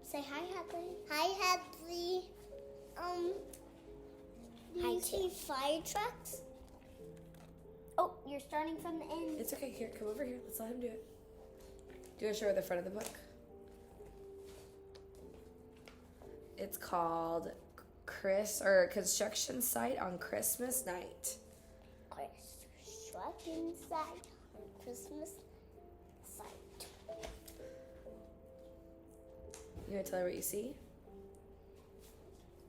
Say hi, Hadley. Hi, Hadley. Do Hi, you see too. fire trucks? Oh, you're starting from the end. It's okay. Here, come over here. Let's let him do it. Do you want to show her the front of the book? It's called Construction Site on Christmas Night. Construction site on Christmas site. You want to tell her what you see?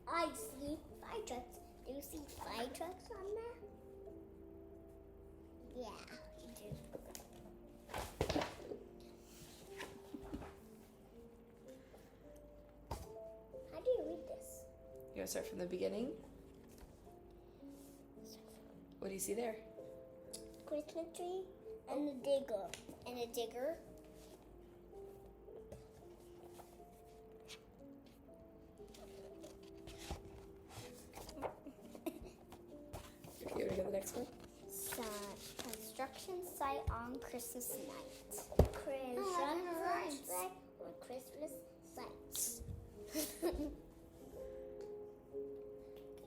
I see fire trucks. Do you see fire trucks on there? Yeah, you do. How do you read this? You want to start from the beginning? What do you see there? Christmas tree and a digger. And a digger. Okay, you want to go to the next one? Construction site on Christmas night. Construction site on Christmas sites. Good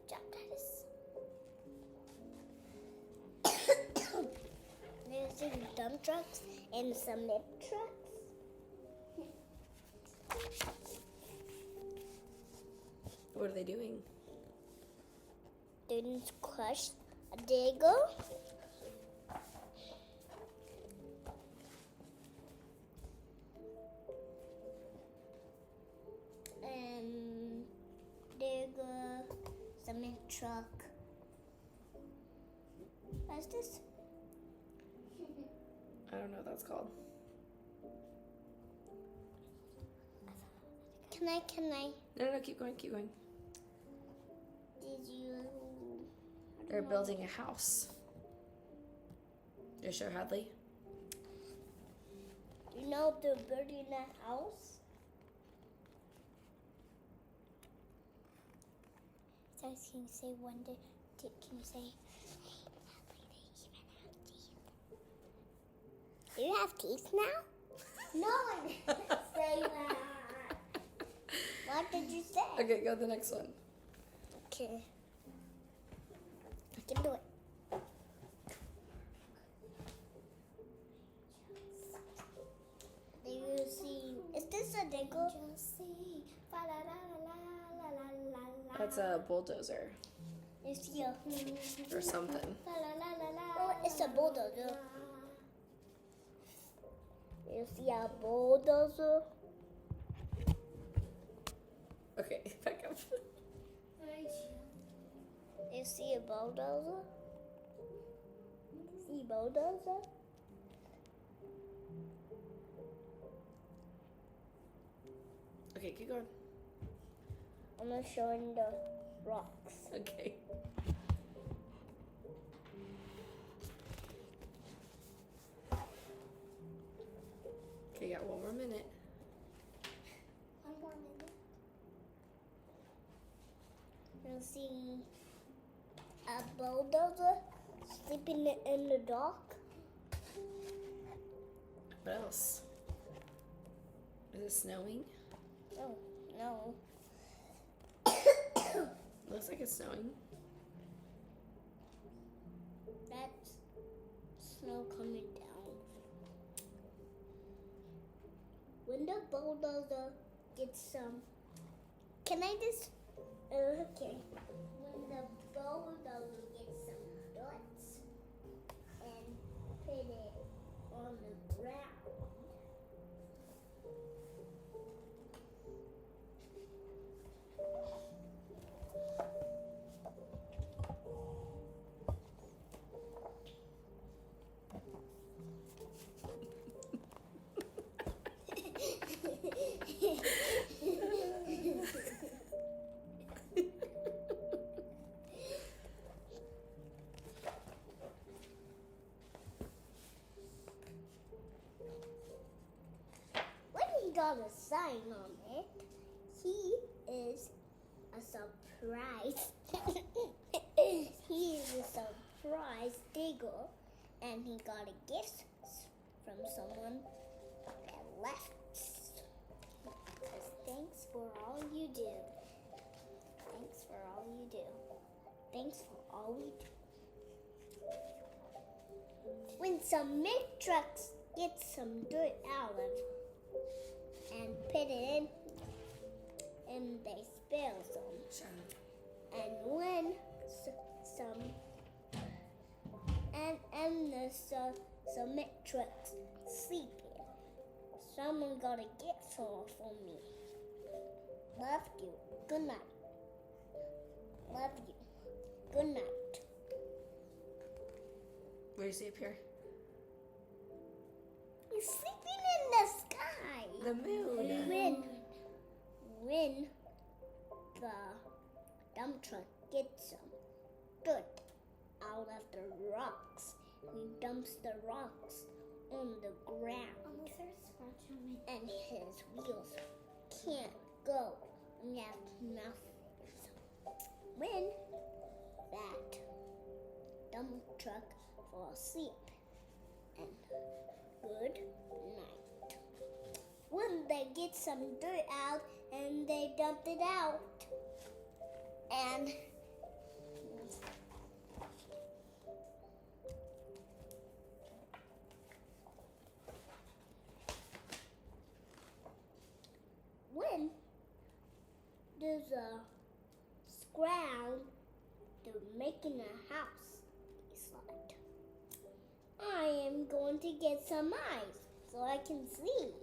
job, Titus. There's some dump trucks and some mid trucks. What are they doing? Didn't crush a digger. And digger, cement truck. What's this? I don't know what that's called. Can I? No, keep going, keep going. Did you? They're building a house. You show Hadley? You know they're building a house? So can you say one day? Can you say, hey, Hadley, they even have teeth? Do you have teeth now? No, I didn't say that. What did you say? Okay, go to the next one. Okay. I can do it. Do you see? Is this a digger? That's a bulldozer You see a or something. Oh, it's a bulldozer. You see a bulldozer? Okay, back up. You see a bulldozer? See a bulldozer? Okay, keep going. I'm gonna show him the rocks. Okay. Okay, got one more minute. One more minute. You'll see a bulldozer sleeping in the dock. What else? Is it snowing? Oh, no. Looks like it's snowing. That's snow coming down. When the bulldozer gets some... Can I just... okay. When the bulldozer gets some dots and put it on the ground, when he got a sign on it, he is a surprise. He is a surprise digger, and he got a gift from someone that left. Because thanks you do. Thanks for all we do. When some milk trucks get some dirt out of and put it in, and they spill some. And when some milk trucks sleeping, someone gotta get some for me. Love you. Good night. Love you. Good night. Where do you see up here? He's sleeping in the sky. The moon. When the dump truck gets some dirt out of the rocks, he dumps the rocks on the ground. Is there a scratch on me? And his wheels can't go. And he has nothing. When that dump truck falls asleep, and good night. When they get some dirt out and they dump it out, and when there's a ground to making a house, he's like, I am going to get some eyes so I can see.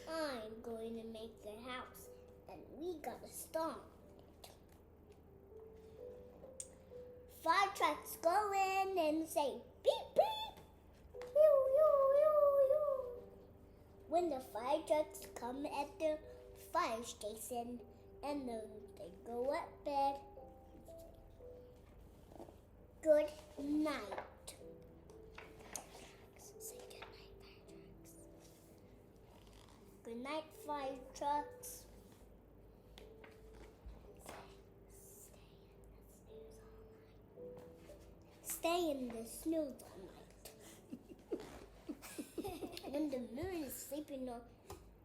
I'm going to make the house, and we gotta start it. 5 trucks go in and say beep beep, yoo yoo yoo yoo. When the 5 trucks come at the fire station, and then they go up bed. Good night. Say good night, fire trucks. Good night, fire trucks. Stay in the snooze all night. When the moon is sleeping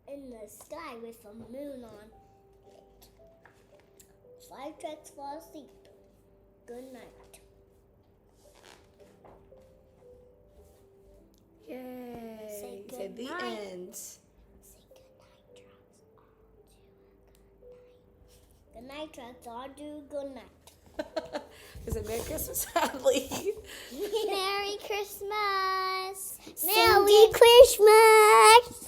in the sky with a moon on it, 5 trucks fall asleep. Good night. Yay. Say Say the goodnight. end. Say good night, trucks. All do good night. Is it Merry Christmas, sadly? Merry Christmas. Merry Christmas.